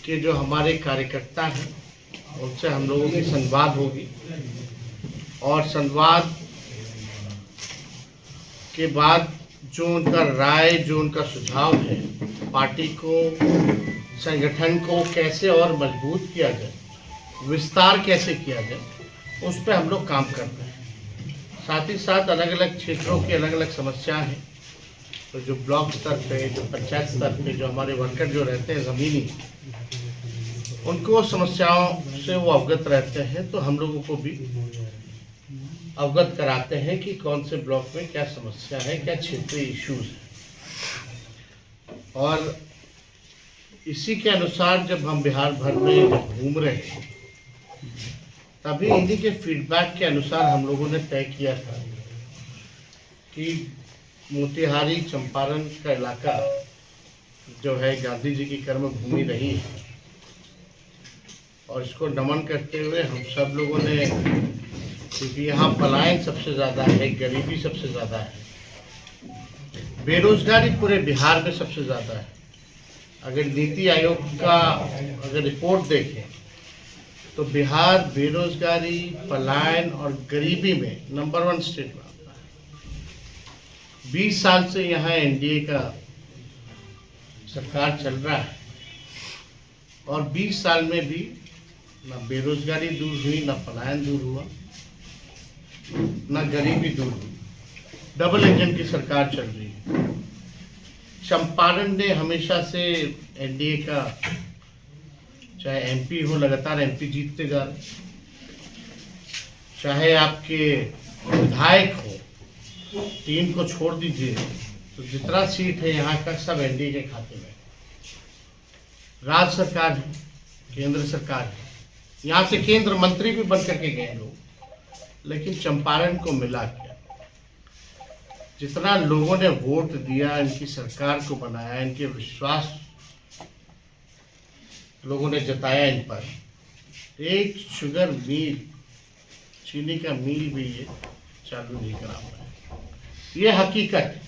के जो हमारे कार्यकर्ता हैं उनसे हम लोगों की संवाद होगी और संवाद के बाद जो उनका राय, जो उनका सुझाव है, पार्टी को, संगठन को कैसे और मजबूत किया जाए, विस्तार कैसे किया जाए, उस पर हम लोग काम कर रहे हैं। साथ ही साथ अलग अलग क्षेत्रों की अलग अलग समस्याएं हैं, तो जो ब्लॉक स्तर पे, जो पंचायत स्तर पे जो हमारे वर्कर जो रहते हैं ज़मीनी, उनको समस्याओं से वो अवगत रहते हैं, तो हम लोगों को भी अवगत कराते हैं कि कौन से ब्लॉक में क्या समस्या है, क्या क्षेत्रीय इश्यूज है। और इसी के अनुसार जब हम बिहार भर में घूम रहे हैं, तभी इन्हीं के फीडबैक के अनुसार हम लोगों ने तय किया था कि मोतिहारी चंपारण का इलाका जो है गांधी जी की कर्मभूमि रही है, और इसको नमन करते हुए हम सब लोगों ने, क्योंकि यहाँ पलायन सबसे ज़्यादा है, गरीबी सबसे ज़्यादा है, बेरोजगारी पूरे बिहार में सबसे ज़्यादा है। अगर नीति आयोग का अगर रिपोर्ट देखें तो बिहार बेरोजगारी, पलायन और गरीबी में नंबर 1 स्टेट में आता है। 20 साल से यहाँ एनडीए का सरकार चल रहा है और 20 साल में भी ना बेरोजगारी दूर हुई, ना पलायन दूर हुआ, ना गरीबी दूर हुई। डबल इंजन की सरकार चल रही है। चंपारण ने हमेशा से एनडीए का, चाहे एमपी हो, लगातार एमपी जीतते जा रहे, चाहे आपके विधायक हो, 3 को छोड़ दीजिए तो जितना सीट है यहाँ का सब एनडीए के खाते में। राज्य सरकार है, केंद्र सरकार है, यहाँ से केंद्र मंत्री भी बन करके गए लोग, लेकिन चंपारण को मिला क्या? जितना लोगों ने वोट दिया, इनकी सरकार को बनाया, इनके विश्वास लोगों ने जताया इन पर, एक शुगर मिल, चीनी का मिल भी ये चालू नहीं करा पाए। ये हकीकत है।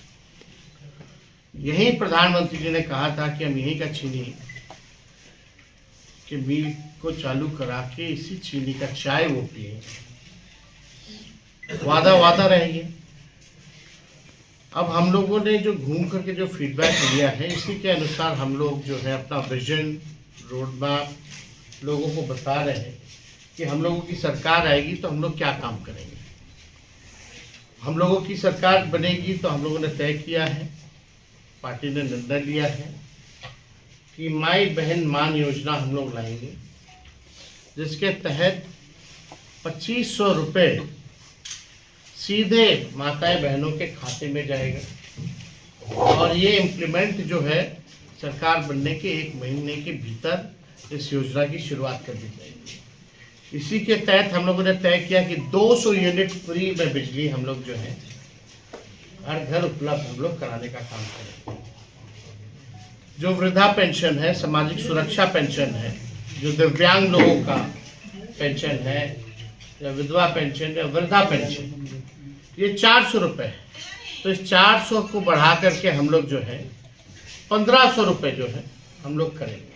यही प्रधानमंत्री जी ने कहा था कि हम यहीं का चीनी के मिल को चालू करा के इसी चीनी का चाय वो पिए। वादा रहेंगे। अब हम लोगों ने जो घूम करके जो फीडबैक लिया है, इसी के अनुसार हम लोग जो है अपना विजन, रोड मैप लोगों को बता रहे हैं कि हम लोगों की सरकार आएगी तो हम लोग क्या काम करेंगे। हम लोगों की सरकार बनेगी तो हम लोगों ने तय किया है, पार्टी ने निर्णय लिया है कि माई बहन मान योजना हम लोग लाएंगे, जिसके तहत 2500 रुपये सीधे माताएं बहनों के खाते में जाएगा। और ये इम्प्लीमेंट जो है सरकार बनने के 1 महीने के भीतर इस योजना की शुरुआत कर दी जाएगी। इसी के तहत हम लोगों ने तय किया कि 200 यूनिट फ्री में बिजली हम लोग जो है हर घर उपलब्ध हम लोग कराने का काम करेंगे। जो वृद्धा पेंशन है, सामाजिक सुरक्षा पेंशन है, जो दिव्यांग लोगों का पेंशन है, या विधवा पेंशन या वृद्धा पेंशन, ये 400 रुपये है। तो इस 400 को बढ़ा करके हम लोग जो है 1500 रुपये जो है हम लोग करेंगे।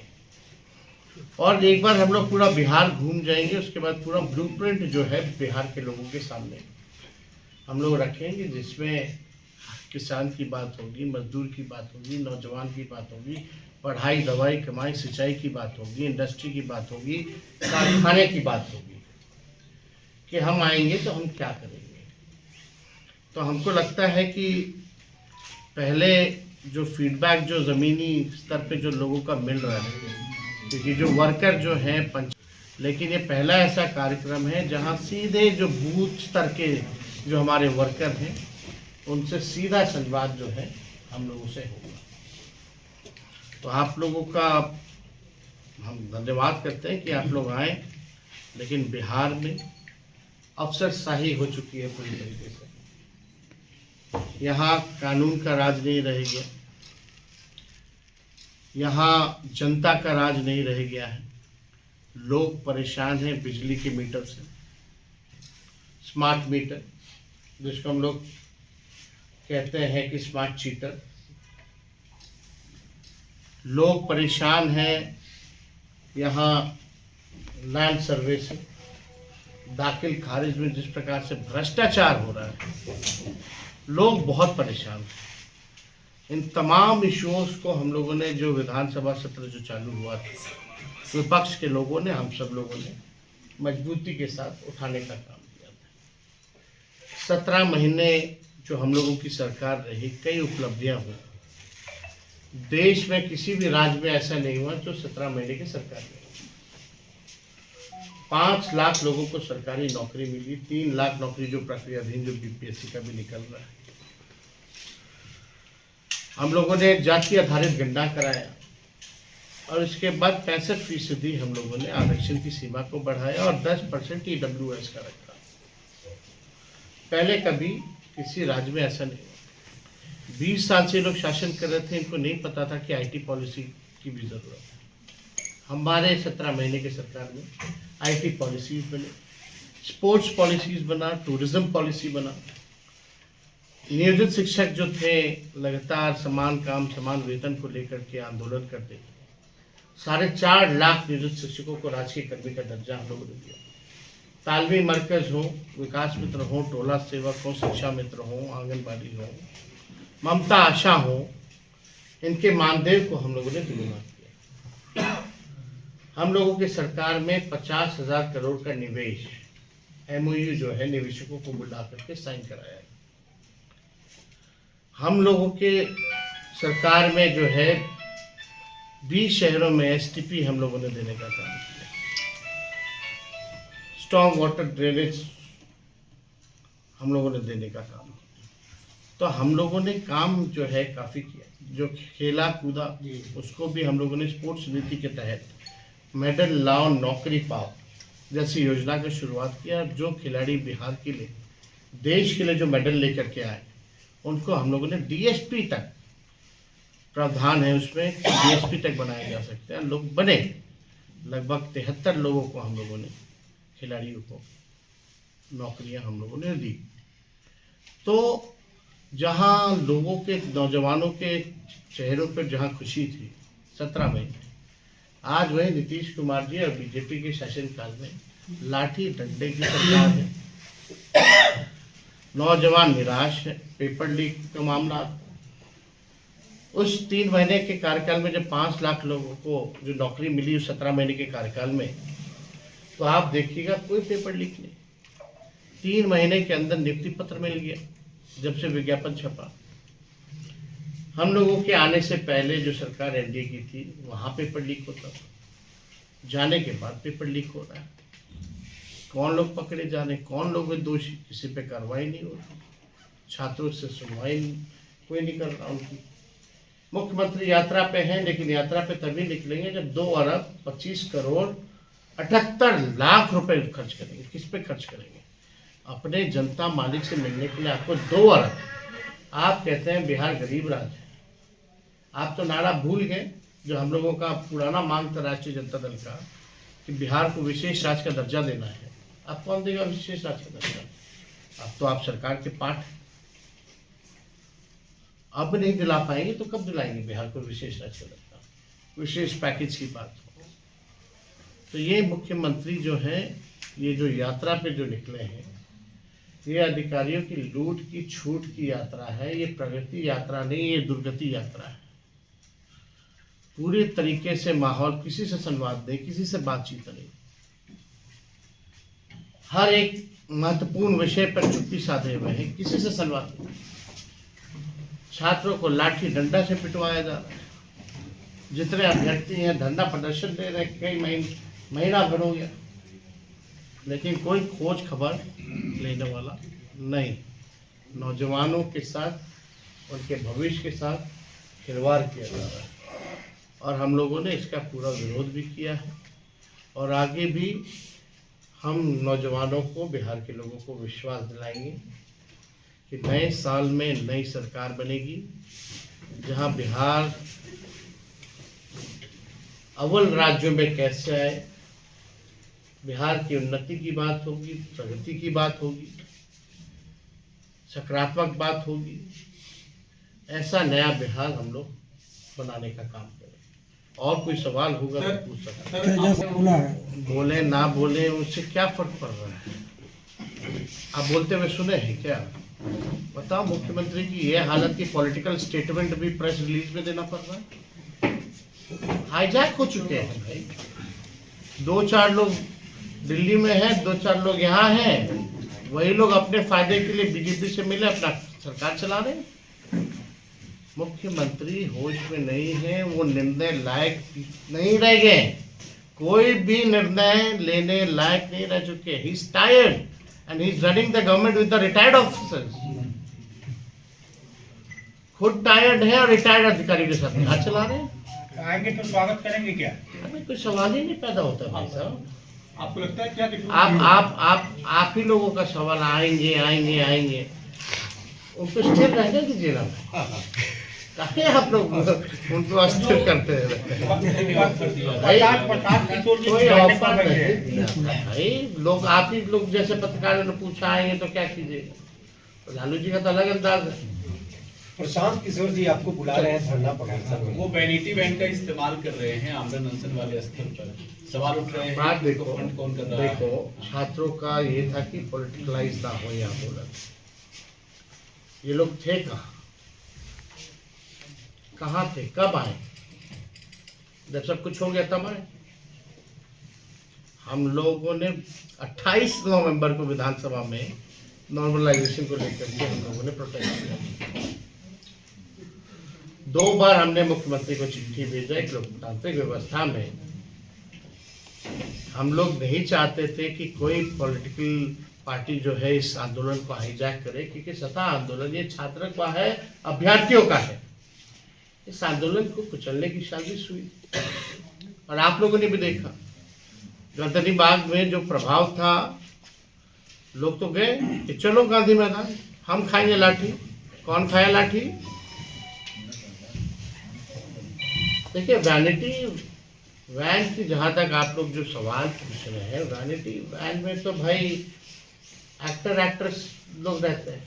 और एक बार हम लोग पूरा बिहार घूम जाएंगे, उसके बाद पूरा ब्लूप्रिंट जो है बिहार के लोगों के सामने हम लोग रखेंगे, जिसमें किसान की बात होगी, मजदूर की बात होगी, नौजवान की बात होगी, पढ़ाई, दवाई, कमाई, सिंचाई की बात होगी, इंडस्ट्री की बात होगी, कारखाने की बात होगी कि हम आएंगे तो हम क्या करेंगे। तो हमको लगता है कि पहले जो फीडबैक जो ज़मीनी स्तर पे जो लोगों का मिल रहा है, क्योंकि जो वर्कर जो हैं लेकिन ये पहला ऐसा कार्यक्रम है जहां सीधे जो बूथ स्तर के जो हमारे वर्कर हैं उनसे सीधा संवाद जो है हम लोगों से होगा। तो आप लोगों का हम धन्यवाद करते हैं कि आप लोग आए, लेकिन बिहार में अफसरशाही हो चुकी है पूरी तरीके से। यहाँ कानून का राज नहीं रह गया, यहाँ जनता का राज नहीं रह गया है। लोग परेशान हैं बिजली के मीटर से, स्मार्ट मीटर जिसको हम लोग कहते हैं कि स्मार्ट चीटर। लोग परेशान हैं यहाँ लैंड सर्वे से दाखिल खारिज में जिस प्रकार से भ्रष्टाचार हो रहा है, लोग बहुत परेशान हैं। इन तमाम इश्यूज को हम लोगों ने, जो विधानसभा सत्र जो चालू हुआ था, विपक्ष के लोगों ने, हम सब लोगों ने मजबूती के साथ उठाने का काम किया था। 17 महीने जो हम लोगों की सरकार रही, कई उपलब्धियां हुई। देश में किसी भी राज्य में ऐसा नहीं हुआ जो 17 महीने की सरकार में 5 लाख लोगों को सरकारी नौकरी मिली, 3 लाख नौकरी जो प्रक्रियाधीन, जो बीपीएससी का भी निकल रहा है। हम लोगों ने जाति आधारित गणना कराया और इसके बाद 65% हम लोगों ने आरक्षण की सीमा को बढ़ाया और 10% EWS का रखा। पहले कभी किसी राज्य में ऐसा नहीं हुआ। 20 साल से लोग शासन कर रहे थे, इनको नहीं पता था कि IT पॉलिसी की भी जरूरत है। हमारे 17 महीने की सरकार में IT पॉलिसीज बने, स्पोर्ट्स पॉलिसीज बना, टूरिज्म पॉलिसी बना। नियोजित शिक्षक जो थे लगातार समान काम समान वेतन को लेकर के आंदोलन करते थे। 4.5 लाख नियोजित शिक्षकों को राजकीय कर्मी का दर्जा हम लोगों ने दिया। तालमी मरकज हो, विकास मित्र हो, टोला सेवक हो, शिक्षा मित्र हो, आंगनबाड़ी हो, ममता आशा हो, इनके मानदेय को हम लोगों ने दुगुना किया। हम लोगों की सरकार में 50,000 करोड़ का निवेश MOU जो है निवेशकों को बुला करके साइन कराया। हम लोगों के सरकार में जो है 20 शहरों में STP हम लोगों ने देने का काम किया। स्ट्रॉन्ग वाटर ड्रेनेज हम लोगों ने देने का काम किया। तो हम लोगों ने काम जो है काफ़ी किया। जो खेला कूदा उसको भी हम लोगों ने स्पोर्ट्स नीति के तहत मेडल लाओ नौकरी पाओ जैसी योजना की शुरुआत किया। जो खिलाड़ी बिहार के लिए, देश के लिए जो मेडल लेकर के आए, उनको हम लोगों ने DSP तक, प्रावधान है उसमें DSP तक बनाया जा सकता है, लोग बने। लगभग 73 लोगों को हम लोगों ने, खिलाड़ियों को नौकरियां हम लोगों ने दी। तो जहां लोगों के, नौजवानों के चेहरों पर जहां खुशी थी 17 महीने, आज वही नीतीश कुमार जी और बीजेपी के शासनकाल में लाठी डंडे की सरकार है। नौजवान निराश है। पेपर लीक का मामला, उस 3 महीने के कार्यकाल में जब 5 लाख लोगों को जो नौकरी मिली उस 17 महीने के कार्यकाल में, तो आप देखिएगा कोई पेपर लीक नहीं। 3 महीने के अंदर नियुक्ति पत्र मिल गया जब से विज्ञापन छपा। हम लोगों के आने से पहले जो सरकार NDA की थी वहाँ पेपर लीक होता था, जाने के बाद पेपर लीक हो रहा है। कौन लोग पकड़े जा रहे, कौन लोग दोषी, किसी पे कार्रवाई नहीं होती। छात्रों से सुनवाई कोई नहीं कर रहा उनकी। मुख्यमंत्री यात्रा पे हैं, लेकिन यात्रा पे तभी निकलेंगे जब 2 अरब 25 करोड़ 78 लाख रुपए खर्च करेंगे। किस पे खर्च करेंगे? अपने जनता मालिक से मिलने के लिए आपको 2 अरब। आप कहते हैं बिहार गरीब राज्य है। आप तो नारा भूल गए जो हम लोगों का पुराना मांग था राष्ट्रीय जनता दल का, कि बिहार को विशेष राज्य का दर्जा देना है। आप कौन देगा विशेष राज्य का दर्जा? अब तो आप सरकार के पाठ हैं। अब नहीं दिला पाएंगे तो कब दिलाएंगे बिहार को विशेष राज्य का दर्जा? विशेष पैकेज की बात हो। तो ये मुख्यमंत्री जो है, ये जो यात्रा पे जो निकले हैं, ये अधिकारियों की लूट की छूट की यात्रा है। ये प्रगति यात्रा नहीं, ये दुर्गति यात्रा है। पूरे तरीके से माहौल, किसी से संवाद नहीं, किसी से बातचीत नहीं। हर एक महत्वपूर्ण विषय पर चुप्पी साधे हुए हैं, किसी से संवाद नहीं। छात्रों को लाठी डंडा से पिटवाया जा रहा है। जितने अभ्यर्थी हैं धरना प्रदर्शन दे रहे हैं, कई महीना भर हो गया, लेकिन कोई खोज खबर लेने वाला नहीं। नौजवानों के साथ, उनके भविष्य के साथ खिलवाड़ किया जा रहा है और हम लोगों ने इसका पूरा विरोध भी किया है। और आगे भी हम नौजवानों को, बिहार के लोगों को विश्वास दिलाएंगे कि नए साल में नई सरकार बनेगी, जहां बिहार अव्वल राज्यों में कैसे आए, बिहार की उन्नति की बात होगी, प्रगति की बात होगी, सकारात्मक बात होगी। ऐसा नया बिहार हम लोग बनाने का काम करें। और कोई सवाल होगा तो पूछ सकते हैं। बोले ना बोले उससे क्या फर्क पड़ रहा है? आप बोलते हुए सुने हैं क्या? बताओ, मुख्यमंत्री की ये हालत की पॉलिटिकल स्टेटमेंट भी प्रेस रिलीज में देना पड़ रहा है। हाईजैक हो चुके हैं भाई। 2-4 लोग दिल्ली में हैं, 2-4 लोग यहाँ हैं, वही लोग अपने फायदे के लिए बीजेपी से मिले अपना सरकार चला रहे हैं। मुख्यमंत्री होश में नहीं है, वो निर्णय लायक नहीं रह गए, कोई भी निर्णय लेने लायक नहीं रह चुके। He is tired and he is running the government with the retired officers. खुद टायर्ड है और रिटायर्ड अधिकारी के साथ हाथ चला रहे हैं। आएंगे तो स्वागत करेंगे क्या? हमें कोई सवाल ही नहीं पैदा होता भाई साहब। आपको लगता है क्या कि आप ही लोगों का सवाल आएंगे आएंगे आएंगे, उनको स्थिर रहने दीजिए ना। काहे आप लोग उनको अस्थिर करते हैं? कोई ऑफर नहीं दिया भाई। लोग आप ही लोग जैसे पत्रकारों ने पूछा आएंगे तो क्या कीजिएगा? लालू जी का तो अलग अंदाज है। प्रशांत किशोर जी आपको बुला रहे हैं धरना प्रदर्शन में। वो वैनिटी बैंड का इस्तेमाल कर रहे हैं आमदन अनशन वाले स्तर पर। सवाल उठ रहे हैं बात देखो, फंड कौन कर रहा है? देखो, छात्रों का ये था कि पॉलिटिकलाइज ना हो ये आंदोलन। ये लोग थे कहाँ थे, कब आए? जब सब कुछ हो गया तब आए। हम लोगों ने 28 नवंबर को विधानसभा में नॉर्मलाइजेशन को लेकर के हम लोगों ने प्रोटेस्ट किया। 2 बार हमने मुख्यमंत्री को चिट्ठी भेजा। एक लोकतांत्रिक व्यवस्था में हम लोग नहीं चाहते थे कि कोई पॉलिटिकल पार्टी जो है इस आंदोलन को हाईजैक करे, क्योंकि सत्ता आंदोलन ये छात्रों का है, अभ्यर्थियों का है। इस आंदोलन को कुचलने की साजिश हुई और आप लोगों ने भी देखा गर्दनी बाग में जो प्रभाव था। लोग तो गए कि चलो गांधी मैदान, हम खाएंगे लाठी। कौन खाया लाठी? देखिए, वैनिटी वैन की जहाँ तक आप लोग जो सवाल पूछ रहे हैं, वैनिटी वैन में तो भाई एक्टर एक्ट्रेस लोग रहते हैं,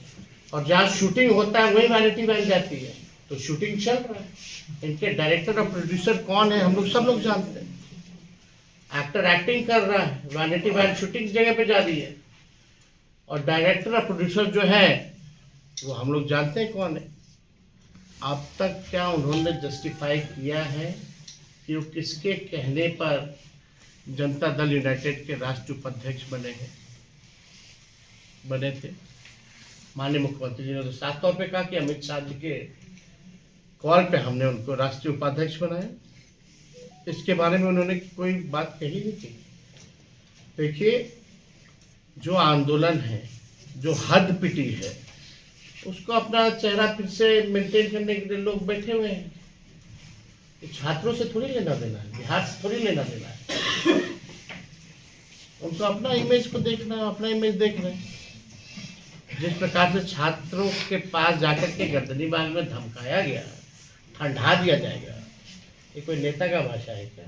और जहाँ शूटिंग होता है वही वैनिटी वैन जाती है। तो शूटिंग चल रहा है, इनके डायरेक्टर और प्रोड्यूसर कौन है हम लोग सब लोग जानते हैं। एक्टर एक्टिंग कर रहा है, वैनिटी वैन शूटिंग जगह पे जा रही है, और डायरेक्टर और प्रोड्यूसर जो है वो हम लोग जानते हैं कौन है। अब तक क्या उन्होंने जस्टिफाई किया है कि वो किसके कहने पर जनता दल यूनाइटेड के राष्ट्रीय उपाध्यक्ष बने थे? माननीय मुख्यमंत्री जी ने तो साफ तौर पे कहा कि अमित शाह जी के कॉल पे हमने उनको राष्ट्रीय उपाध्यक्ष बनाया। इसके बारे में उन्होंने कोई बात कही नहीं थी। देखिए, जो आंदोलन है, जो हद पिटी है, उसको अपना चेहरा फिर से मेंटेन करने के लिए लोग बैठे हुए हैं। छात्रों से थोड़ी लेना देना है, बिहार से थोड़ी लेना देना है। उनको अपना इमेज को देखना है, अपना इमेज देख रहे हैं। जिस प्रकार से छात्रों के पास जाकर के गर्दनी बाग में धमकाया गया, ठंडा दिया जाएगा, ये कोई नेता का भाषा है क्या?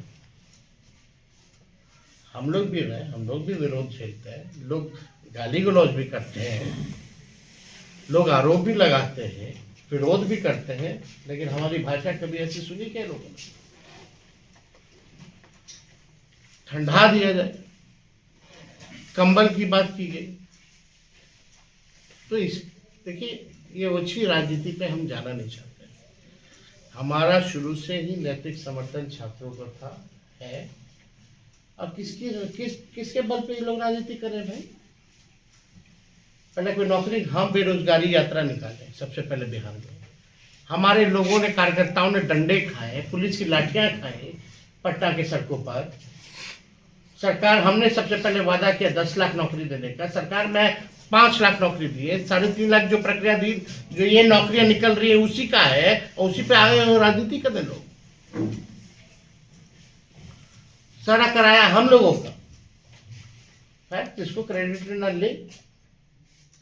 हम लोग भी रहे, हम लोग भी विरोध झेलते हैं, लोग गाली गलौज भी करते हैं, लोग आरोप भी लगाते हैं, विरोध भी करते हैं, लेकिन हमारी भाषा कभी ऐसी सुनी क्या लोगों ने? ठंडा दिया जाए, कंबल की बात की गई। तो इस देखिए, ये ओछी राजनीति पे हम जाना नहीं चाहते। हमारा शुरू से ही नैतिक समर्थन छात्रों को था, है। अब किसके बल पे ये लोग राजनीति कर रहे हैं भाई? पहले कोई नौकरी, हम बेरोजगारी यात्रा निकाले सबसे पहले बिहार में। हमारे लोगों ने, कार्यकर्ताओं ने डंडे खाए, पुलिस की लाठियां खाई पटना के सड़कों पर। सरकार, हमने सबसे पहले वादा किया 10 लाख नौकरी देने का। सरकार में 5 लाख नौकरी दी है, 3.5 लाख जो प्रक्रिया दी, जो ये नौकरियां निकल रही है उसी का है, और उसी पे आगे राजनीति करने लोग। सारा कराया हम लोगों का, किसको क्रेडिट न ले।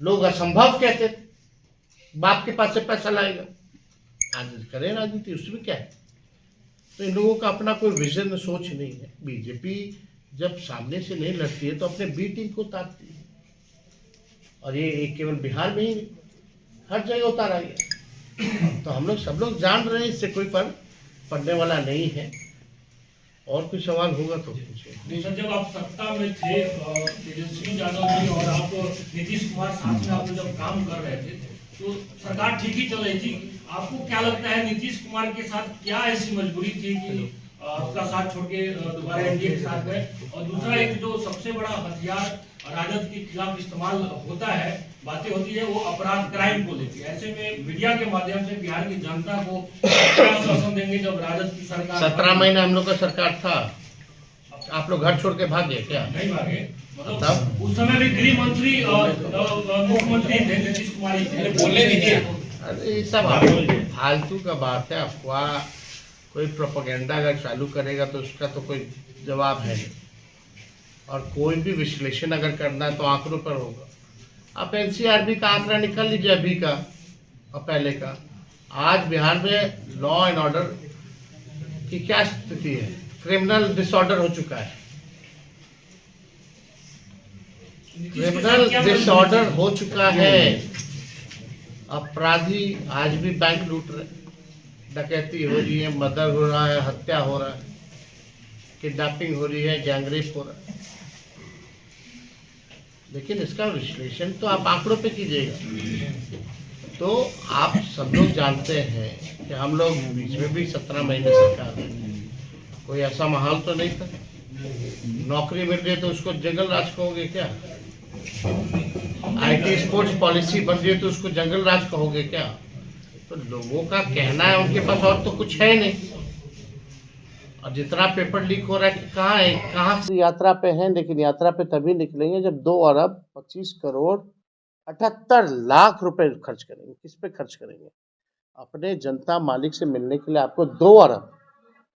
लोग असंभव कहते थे, बाप के पास से पैसा लाएगा, आज करें राजनीति, उसमें क्या है? तो इन लोगों का अपना कोई विजन सोच नहीं है। बीजेपी जब सामने से नहीं लड़ती है तो अपने बी टीम को उतारती है, और ये केवल बिहार में ही नहीं, हर जगह उतारा गया। तो हम लोग सब लोग जान रहे हैं, इससे कोई फर्क पड़ने वाला नहीं है। और कोई सवाल होगा तो पूछिए। नहीं सर, जब आप सत्ता में थे तेजस्वी यादव जी और आप नीतीश कुमार साथ में आप जब काम कर रहे थे तो सरकार ठीक ही चल रही थी। आपको क्या लगता है नीतीश कुमार के साथ क्या ऐसी मजबूरी थी कि आपका साथ छोड़ के दोबारा एनडीए के साथ गए? और दूसरा एक जो सबसे बड़ा हथियार राजद के खिलाफ इस्तेमाल होता है, बातें होती है, वो अपराध क्राइम को लेकर। ऐसे में मीडिया के माध्यम से बिहार की जनता को क्या आश्वासन देंगे जब राजद की सरकार 17 महीने हम लोग का सरकार था, आप लोग घर छोड़ के भागे क्या? नहीं भागे? मतलब उस समय भी गृह मंत्री और मुख्यमंत्री थे नीतीश कुमार ही थे। बोलने दीजिए। अरे ये सब फालतू का बात है। अफवाह, कोई प्रोपेगेंडा अगर चालू करेगा तो उसका तो कोई जवाब है नहीं। और कोई भी विश्लेषण अगर करना है तो आंकड़ों पर होगा। आप एनसीआरबी का आंकड़ा निकाल लीजिए अभी का और पहले का। आज बिहार में लॉ एंड ऑर्डर की क्या स्थिति है? क्रिमिनल डिसऑर्डर हो चुका है। क्रिमिनल डिसऑर्डर हो चुका है। अपराधी आज भी बैंक लूट रहे, डकैती हो रही है, मर्डर हो रहा है, हत्या हो रहा है, किडनैपिंग हो रही है, गैंगरेप हो रहा है। लेकिन इसका विश्लेषण तो आप आंकड़ों पे कीजिएगा। तो आप सब लोग जानते हैं कि हम लोग बीच में भी 17 महीने सरकार में कोई ऐसा माहौल तो नहीं था। नौकरी मिल रही है तो उसको जंगल राज कहोगे क्या? आईटी स्पोर्ट्स पॉलिसी बन रही है तो उसको जंगल राज कहोगे क्या? तो लोगों का कहना है, उनके पास और तो कुछ है नहीं। और जितना पेपर लीक हो रहा है कि कहाँ है, कहाँ से यात्रा पे हैं, लेकिन यात्रा पे तभी निकलेंगे जब 2 अरब 25 करोड़ 78 लाख रुपए खर्च करेंगे। किस पे खर्च करेंगे? अपने जनता मालिक से मिलने के लिए आपको 2 अरब।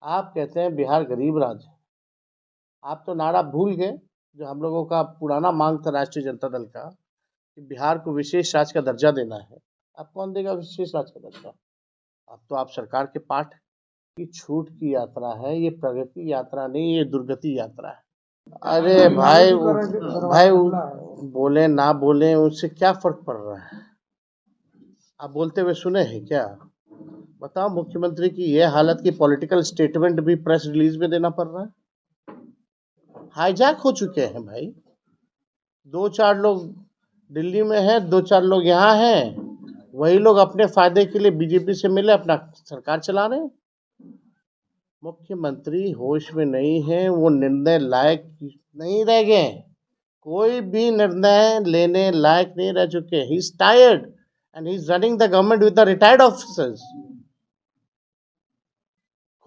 आप कहते हैं बिहार गरीब राज्य। आप तो नारा भूल गए जो हम लोगों का पुराना मांग था राष्ट्रीय जनता दल का कि बिहार को विशेष राज्य का दर्जा देना है। अब कौन देगा विशेष राज्य का दर्जा? अब तो आप सरकार के पाठ की छूट की यात्रा है, ये प्रगति यात्रा नहीं, ये दुर्गति यात्रा है। अरे भाई बोले ना बोले उससे क्या फर्क पड़ रहा है? आप बोलते हुए सुने हैं क्या? बताओ, मुख्यमंत्री की ये हालत की पॉलिटिकल स्टेटमेंट भी प्रेस रिलीज में देना पड़ रहा है। हाईजैक हो चुके हैं भाई। 2-4 लोग दिल्ली में हैं, 2-4 लोग यहाँ हैं। वही लोग अपने फायदे के लिए बीजेपी से मिले अपना सरकार चला रहे हैं। मुख्यमंत्री होश में नहीं है, वो निर्णय लायक नहीं रह गए। कोई भी निर्णय लेने लायक नहीं रह चुके। He is tired and he is running the government with the retired officers.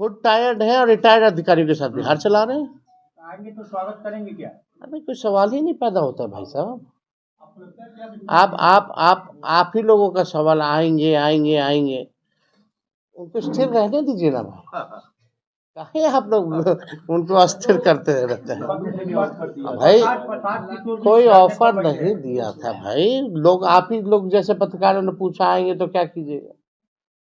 खुद टायर्ड है और रिटायर्ड अधिकारियों के साथ बिहार चला रहे हैं। आएंगे तो स्वागत करेंगे क्या? अरे कोई सवाल ही नहीं पैदा होता भाई साहब। आप ही लोगों का सवाल आएंगे आएंगे आएंगे। उनको स्थिर रहने दीजिए ना भाई। काहे आप लोग उनको अस्थिर करते रहते हैं भाई? कोई ऑफर नहीं दिया था भाई। लोग, आप ही लोग जैसे पत्रकारों ने पूछा आएंगे तो क्या कीजिएगा?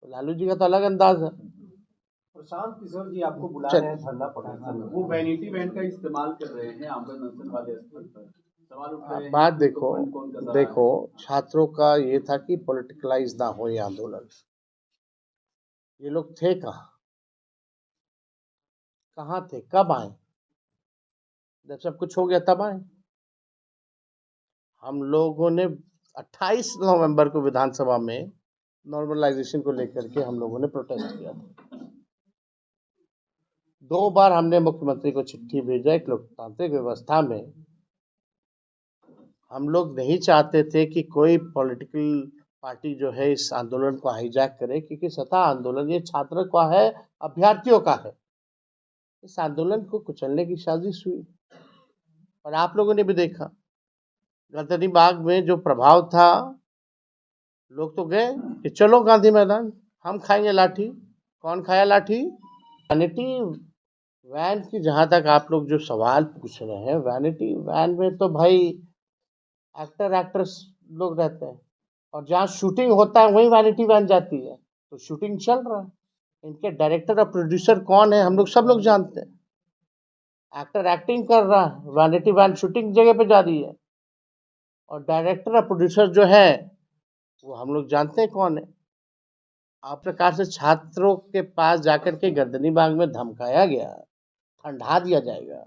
तो लालू जी का तो अलग अंदाज है। प्रशांत किशोर जी आपको बुला रहे हैं धरना प्रदर्शन में। वो वैनिटी वैन का इस्तेमाल कर रहे हैं आमरण अनशन वाले स्थल पर। सवाल उठ रहे हैं बात कि देखो कौन कौन कर रहा है। देखो, छात्रों का ये था कि पॉलिटिकलाइज ना हो ये आंदोलन। ये लोग थे कहाँ थे, कब आए? जब सब कुछ हो गया तब आए। हम लोगों ने 28 नवंबर को विधानसभा में नॉर्मलाइजेशन को लेकर के हम लोगों ने प्रोटेस्ट किया था। 2 बार हमने मुख्यमंत्री को चिट्ठी भेजा। एक लोकतांत्रिक व्यवस्था में हम लोग नहीं चाहते थे कि कोई पॉलिटिकल पार्टी जो है इस आंदोलन को हाईजैक करे, क्योंकि सत्ता आंदोलन ये छात्र का है, अभ्यर्थियों का है। इस आंदोलन को कुचलने की साजिश हुई। और आप लोगों ने भी देखा गर्दनी बाग में जो प्रभाव था। लोग तो गए कि चलो गांधी मैदान, हम खाएंगे लाठी। कौन खाया लाठी? वैनिटी वैन की। जहाँ तक आप लोग जो सवाल पूछ रहे हैं, वैनिटी वैन में तो भाई एक्टर्स लोग रहते हैं, और जहाँ शूटिंग होता है वहीं वैनिटी वैन जाती है। तो शूटिंग चल रहा है। इनके डायरेक्टर और प्रोड्यूसर कौन है हम लोग सब लोग जानते हैं। एक्टर एक्टिंग कर रहा है, वैनिटी वैन शूटिंग जगह पे जा रही है, और डायरेक्टर और प्रोड्यूसर जो है वो हम लोग जानते हैं कौन है। आप प्रकार से छात्रों के पास जाकर के गर्दनी बाग में धमकाया गया, अंधा दिया जाएगा।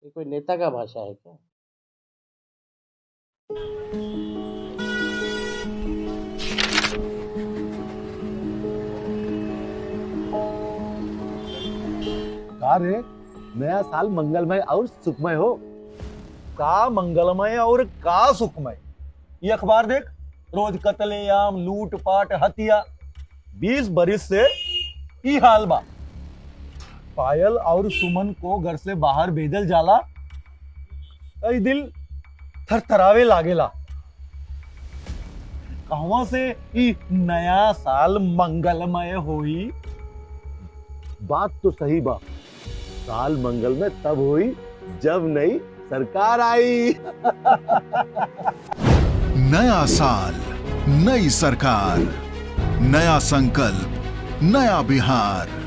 ये कोई नेता का भाषा है क्या? का रे, नया साल मंगलमय और सुखमय हो। का मंगलमय और का सुखमय। ये अखबार देख, रोज कत्लेआम, लूटपाट, हत्या। 20 बरिस से ई हाल बा। पायल और सुमन को घर से बाहर भेजल जाला, कई दिल थरथरावे लागेला। कहवा से ई नया साल मंगलमय होई। बात तो सही बा, साल मंगल में तब हुई जब नई सरकार आई। नया साल, नई सरकार, नया संकल्प, नया बिहार।